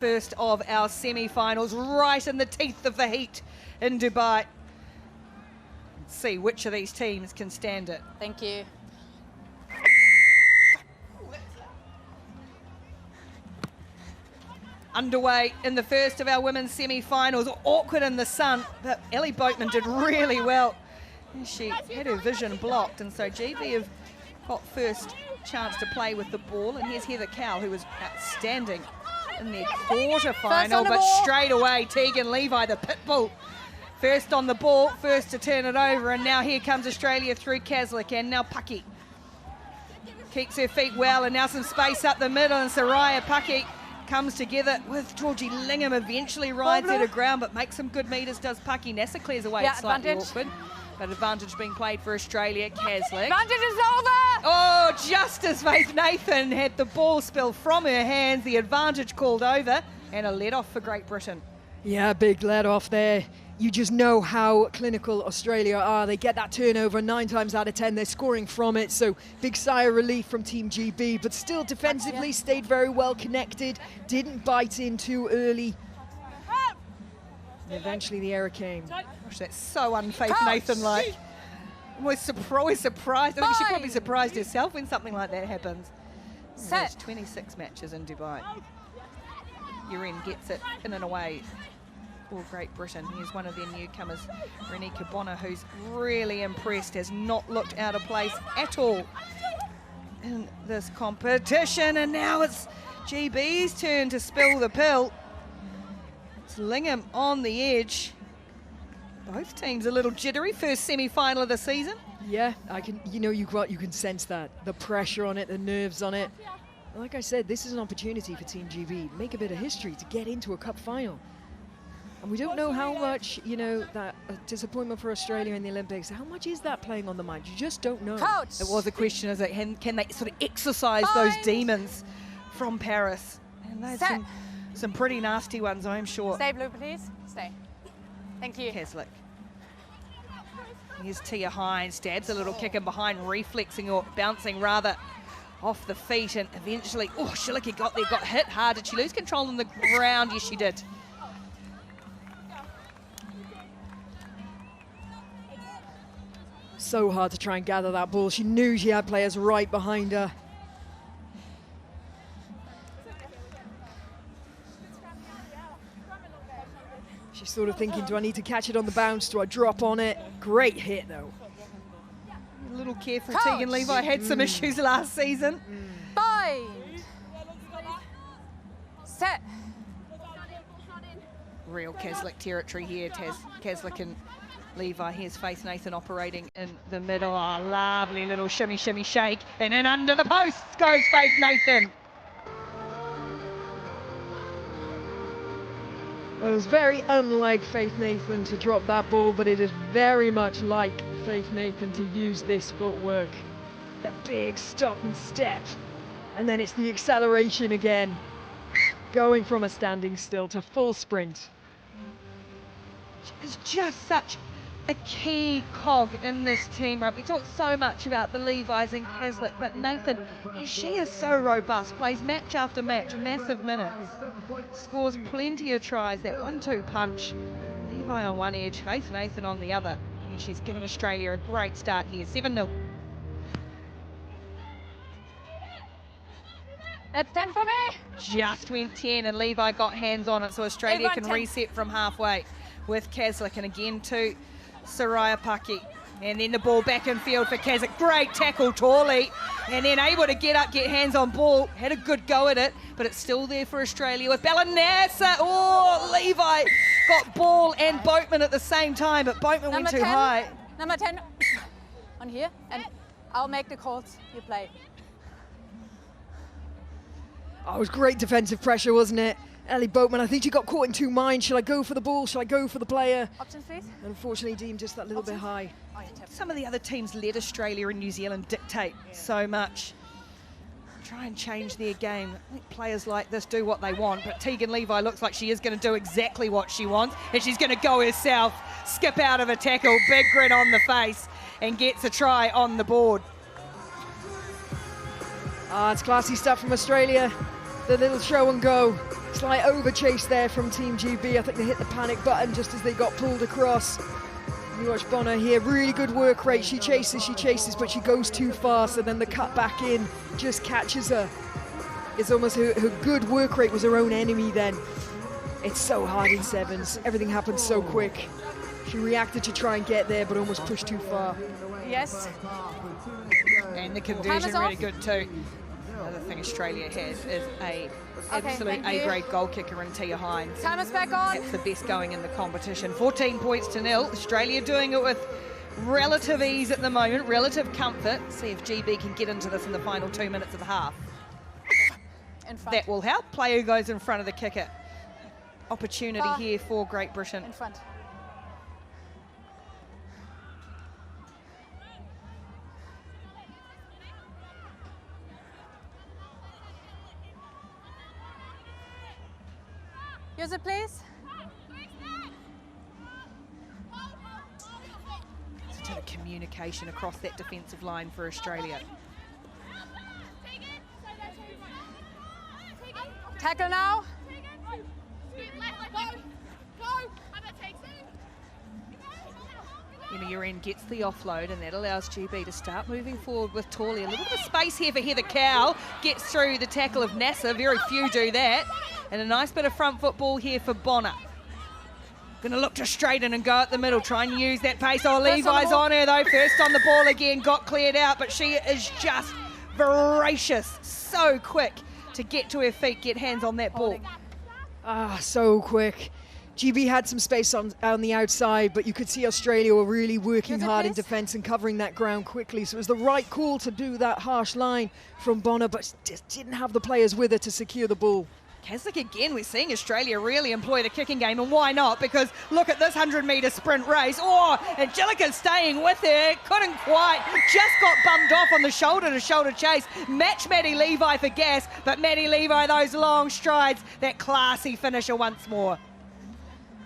First of our semi-finals, right in the teeth of the heat in Dubai. Let's see which of these teams can stand it. Thank you. Underway in the first of our women's semi-finals. Awkward in the sun, but Ellie Boatman did really well. She had her vision blocked, and so GB have got first chance to play with the ball. And here's Heather Cowell, who was outstanding in their quarter-final, but straight away Tegan Levi, the pit bull, first on the ball, first to turn it over, and now here comes Australia through Kaslik, and now Pucky keeps her feet well, and now some space up the middle, and Soraya Pucky comes together with Georgie Lingham, eventually rides her to ground, but makes some good meters, does Pucky. Nessa clears away, it's slightly awkward, but advantage being played for Australia. Kaslik. Advantage is over! Oh, just as Faith Nathan had the ball spill from her hands, the advantage called over, and a let off for Great Britain. Yeah, big let off there. You just know how clinical Australia are. They get that turnover 9 times out of 10. They're scoring from it, so big sigh of relief from Team GB, but still defensively stayed very well connected, didn't bite in too early. And eventually the error came. Gosh, that's so unfaith Nathan-like. We're surprised. I think she probably surprised herself when something like that happens. There's 26 matches in Dubai. Uren gets it in and away for Great Britain. Here's one of their newcomers, Renika Bonner, who's really impressed, has not looked out of place at all in this competition. And now it's GB's turn to spill the pill. It's Lingham on the edge. Both teams a little jittery, first semi-final of the season. Yeah, you can sense that. The pressure on it, the nerves on it. Like I said, this is an opportunity for Team GB, make a bit of history to get into a cup final. And we don't know how much, that disappointment for Australia in the Olympics, how much is that playing on the mind? You just don't know. It was a question, is it, can they sort of exercise those demons from Paris? And there's some pretty nasty ones, I'm sure. Stay blue, please. Stay. Thank you. Kaslik. Here's Tia Hines, stabs a little kick in behind, reflexing or bouncing rather off the feet, and eventually, Shilicki got there, got hit hard. Did she lose control on the ground? Yes, she did. So hard to try and gather that ball. She knew she had players right behind her. She's sort of thinking, do I need to catch it on the bounce? Do I drop on it? Great hit, though. A little careful. Tegan Levi had some issues last season. Bind. Set. Real Kaslik territory here. Kaslik and Levi. Here's Faith Nathan operating in the middle. Oh, lovely little shimmy, shimmy, shake. And then under the posts goes Faith Nathan. It was very unlike Faith Nathan to drop that ball, but it is very much like Faith Nathan to use this footwork. The big stop and step. And then it's the acceleration again. Going from a standing still to full sprint. She's just such a key cog in this team. We talk so much about the Levis and Kaslik, but Nathan, she is so robust, plays match after match, massive minutes, scores plenty of tries, that 1-2 punch. Levi on one edge, Faith Nathan on the other, and she's given Australia a great start here, 7-0. That's 10 for me. Just went 10, and Levi got hands on it, so Australia can reset from halfway with Kaslik, and again to Soraya Pucky. And then the ball back in field for Kaslik. Great tackle, Torley. And then able to get up, get hands on ball. Had a good go at it, but it's still there for Australia with Balanassa. Oh, Levi got ball and Boatman at the same time, but Boatman went too high. Number 10 on here, and I'll make the calls. You play. Oh, it was great defensive pressure, wasn't it? Ellie Boatman, I think she got caught in 2 minds. Shall I go for the ball? Shall I go for the player? Options, please. Unfortunately, deemed just that little bit high. Some of the other teams let Australia and New Zealand dictate so much. Try and change their game. I think players like this do what they want, but Tegan Levi looks like she is going to do exactly what she wants, and she's going to go herself, skip out of a tackle, big grin on the face, and gets a try on the board. It's classy stuff from Australia. The little show and go. Slight over chase there from Team GB. I think they hit the panic button just as they got pulled across. You watch Bonner here, really good work rate. She chases, but she goes too far, so then the cut back in just catches her. It's almost her good work rate was her own enemy then. It's so hard in sevens. Everything happens so quick. She reacted to try and get there, but almost pushed too far. Yes. And the conversion really good too. Another thing Australia has is a absolute A-grade goal kicker in Tia Hines. Time is back on. It's the best going in the competition. 14 points to 0. Australia doing it with relative ease at the moment, relative comfort. See if GB can get into this in the final 2 minutes of the half. In front. That will help. Player goes in front of the kicker. Opportunity here for Great Britain. In front. Use it, please. Such a communication across that defensive line for Australia. Tackle now. Uren gets the offload, and that allows GB to start moving forward with Torley. A little bit of space here for Heather Cow. Gets through the tackle of Nasser. Very few do that. And a nice bit of front football here for Bonner. Going to look to straighten and go at the middle. Try and use that pace. Oh, Levi's on her though. First on the ball again. Got cleared out, but she is just voracious. So quick to get to her feet, get hands on that ball. Ah, so quick. GB had some space on the outside, but you could see Australia were really working hard in defence and covering that ground quickly. So it was the right call to do that harsh line from Bonner, but just didn't have the players with her to secure the ball. Kaslik again, we're seeing Australia really employ the kicking game, and why not? Because look at this 100-metre sprint race. Oh, Angelica staying with her, couldn't quite, just got bummed off on the shoulder-to-shoulder chase. Match Maddie Levi for gas, but Maddie Levi, those long strides, that classy finisher once more.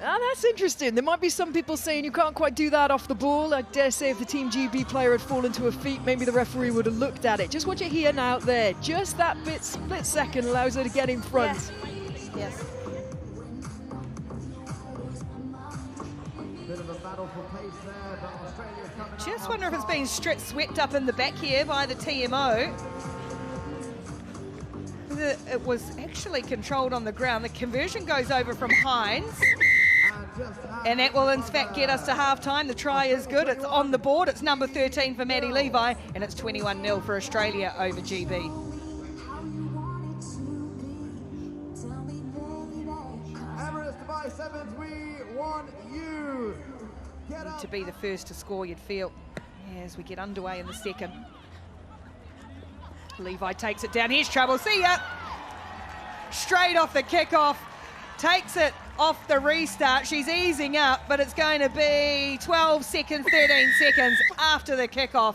Ah, that's interesting. There might be some people saying you can't quite do that off the ball. I dare say if the Team GB player had fallen to her feet, maybe the referee would have looked at it. Just watch it here now there. Just that split second allows her to get in front. Yes. Just wonder if it's being swept up in the back here by the TMO. It was actually controlled on the ground. The conversion goes over from Hines. And that will in fact get us to half-time. The try is good. It's on the board. It's number 13 for Maddie Levi, and it's 21-0 for Australia over GB. To be the first to score, you'd feel, as we get underway in the second. Levi takes it down. Here's trouble. See ya. Straight off the kickoff. Takes it off the restart. She's easing up, but it's going to be 12 seconds, 13 seconds after the kickoff.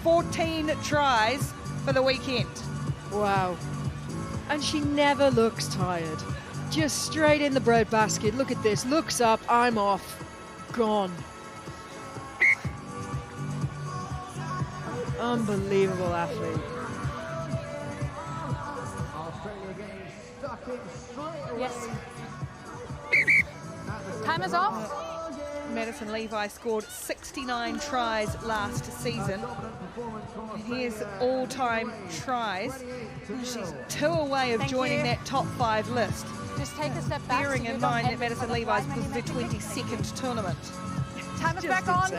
14 tries for the weekend. Wow. And she never looks tired. Just straight in the breadbasket. Look at this. Looks up. I'm off. Gone. Unbelievable athlete. Yes. Time is off. Madison Levi scored 69 tries last season. And here's all-time tries. She's 2 away of joining that top 5 list. Just take a step back. Bearing in mind that Madison Levi's was the 22nd tournament. Time is back on.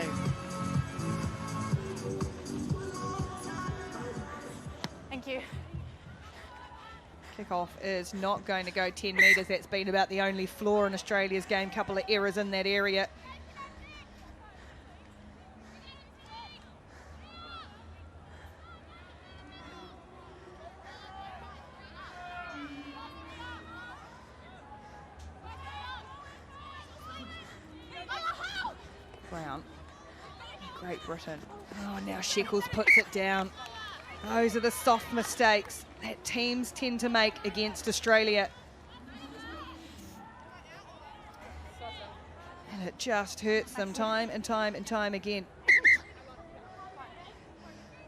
Thank you. Kickoff is not going to go 10 metres. That's been about the only flaw in Australia's game. Couple of errors in that area. Brown. Great Britain. Oh, now Shekels puts it down. Those are the soft mistakes that teams tend to make against Australia. And it just hurts them time and time and time again.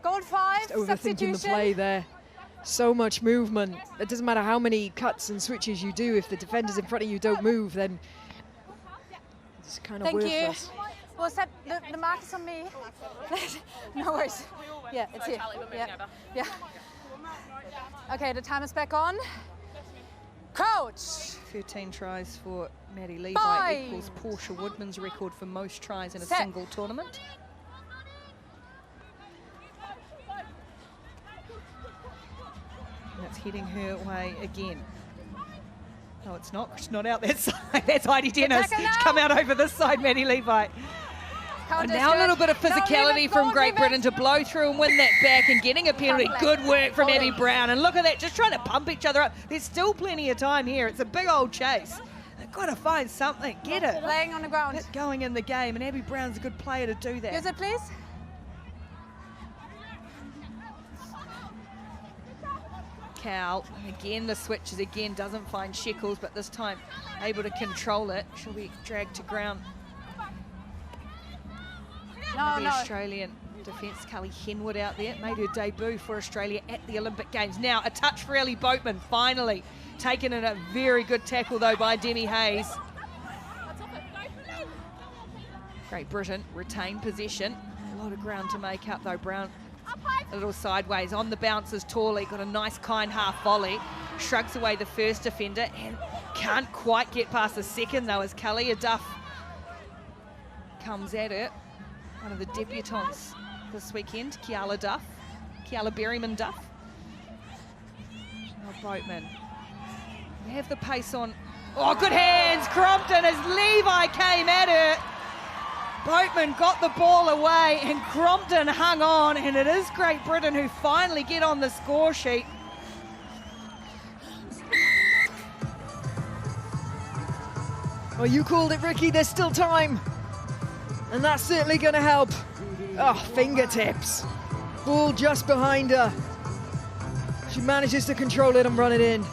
Goal 5, just overthinking the play there. So much movement. It doesn't matter how many cuts and switches you do. If the defenders in front of you don't move, then it's kind of worthless. Thank you. Was that the mark is on me? No worries. Yeah, it's here. Yeah. Okay, the time is back on. Coach. 13 tries for Maddie Levi equals Portia Woodman's record for most tries in a single tournament. And it's heading her way again. No, it's not. She's not out that side. That's Heidi Dennis. She's come out over this side, Maddie Levi. And now a little bit of physicality from Great Britain to blow through and win that back and getting a penalty. Good work from Abby Brown. And look at that, just trying to pump each other up. There's still plenty of time here. It's a big old chase. They've got to find something. Get it. Laying on the ground. Get going in the game. And Abby Brown's a good player to do that. Use it, please. Cal, again the switches again, doesn't find Sheckles, but this time able to control it. She'll be dragged to ground. The Australian defence, Kelly Henwood out there, made her debut for Australia at the Olympic Games. Now a touch for Ellie Boatman, finally taken in a very good tackle though by Demi Hayes. Great Britain retain possession. A lot of ground to make up though. Brown a little sideways on the bounces. Torley got a nice kind half volley, shrugs away the first defender and can't quite get past the second though as Kalia Duff comes at it. One of the debutantes this weekend, Kiala Berryman Duff. Oh, Boatman. They have the pace on. Oh, good hands, Crompton, as Levi came at her. Boatman got the ball away and Crompton hung on, and it is Great Britain who finally get on the score sheet. Well, you called it, Ricky. There's still time. And that's certainly going to help. Oh, fingertips. Ball just behind her. She manages to control it and run it in.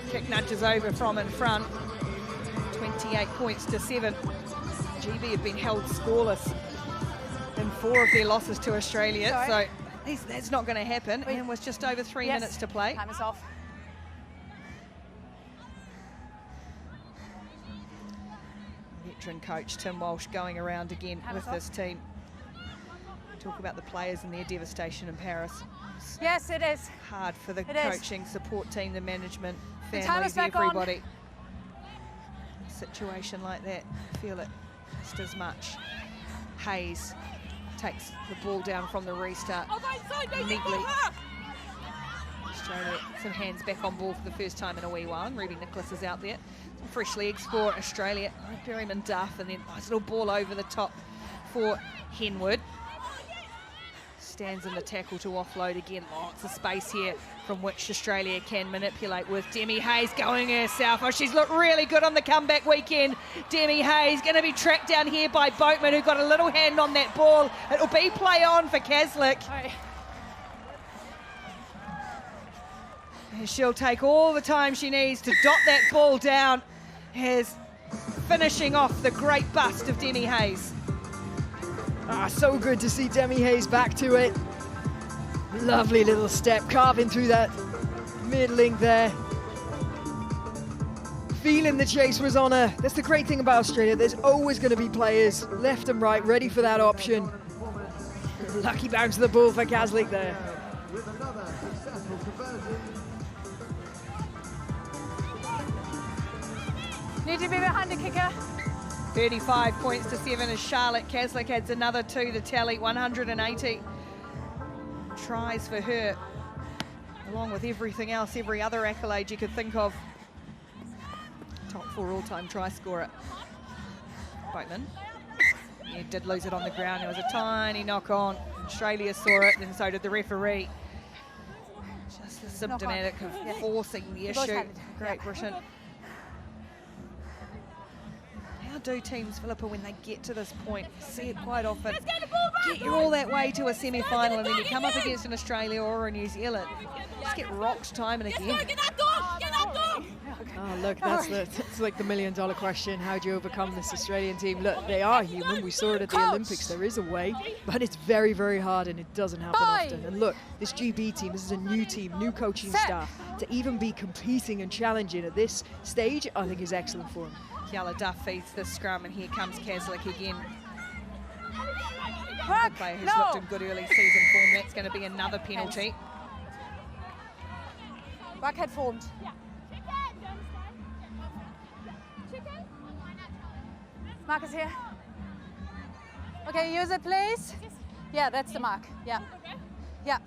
Kick nudges over from in front. 28 points to 7. GB have been held scoreless in 4 of their losses to Australia. So that's not going to happen. And with just over 3 minutes to play. Time is off. Veteran coach Tim Walsh going around again with this team. Talk about the players and their devastation in Paris. Yes, it is. Hard for the coaching support team, the management, families, time is back everybody. A situation like that, feel it just as much. Hayes takes the ball down from the restart neatly. Australia, some hands back on ball for the first time in a wee while, and Ruby Nicholas is out there. Some fresh legs for Australia. Berryman Duff, and then nice little ball over the top for Henwood. Stands in the tackle to offload again. Lots of space here from which Australia can manipulate with Demi Hayes going herself. Oh, she's looked really good on the comeback weekend. Demi Hayes going to be tracked down here by Boatman, who got a little hand on that ball. It'll be play on for Kaslik. And she'll take all the time she needs to dot that ball down, as finishing off the great bust of Demi Hayes. Ah, so good to see Demi Hayes back to it. Lovely little step, carving through that mid-link there. Feeling the chase was on her. That's the great thing about Australia. There's always going to be players left and right ready for that option. Lucky bounce of the ball for Kaslik there. Need to be behind the kicker. 35 points to 7 as Charlotte Kaslik adds another 2 to tally. 180 tries for her, along with everything else, every other accolade you could think of. Top 4 all-time try scorer. Boatman. Yeah, did lose it on the ground. It was a tiny knock on. Australia saw it, and so did the referee. Just symptomatic of forcing the issue. Great Britain. How do teams, Philippa, when they get to this point, see it quite often, get you all that way to a semi-final, and then you come up against an Australia or a New Zealand, just get rocked time and again. Oh, look, that's like the million-dollar question. How do you overcome this Australian team? Look, they are human. We saw it at the Olympics. There is a way, but it's very, very hard, and it doesn't happen often. And look, this GB team, this is a new team, new coaching staff. To even be competing and challenging at this stage, I think is excellent for them. Kiala Duff feeds the scrum, and here comes Kaslik again. Work. The player who's looked in good early season form. That's going to be another penalty. Back head formed. Mark is here. Okay, use it, please. Yeah, that's the mark. Yeah. Yeah.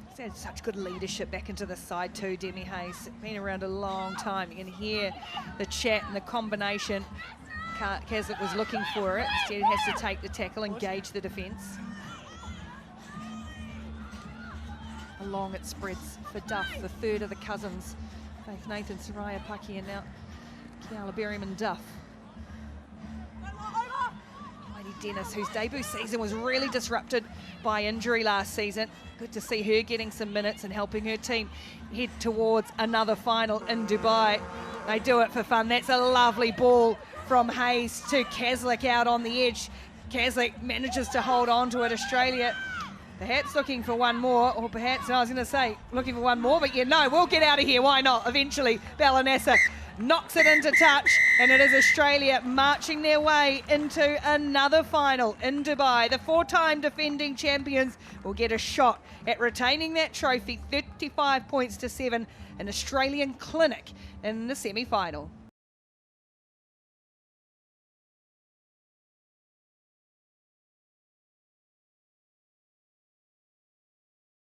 He's had such good leadership back into the side too, Demi Hayes. Been around a long time. You can hear the chat and the combination. Kaslik was looking for it. Instead, he has to take the tackle, engage the defence. Along it spreads for Duff, the third of the cousins. Faith Nathan, Soraya Paki, and now Kiala Berryman-Duff. Mighty Dennis, whose debut season was really disrupted by injury last season. Good to see her getting some minutes and helping her team head towards another final in Dubai. They do it for fun. That's a lovely ball from Hayes to Kaslik out on the edge. Kaslik manages to hold on to it. Australia perhaps looking for one more, or perhaps, I was going to say, looking for one more, but yeah, no, we'll get out of here. Why not? Eventually, Balanessa knocks it into touch, and it is Australia marching their way into another final in Dubai. The four-time defending champions will get a shot at retaining that trophy, 35 points to 7, an Australian clinic in the semi-final.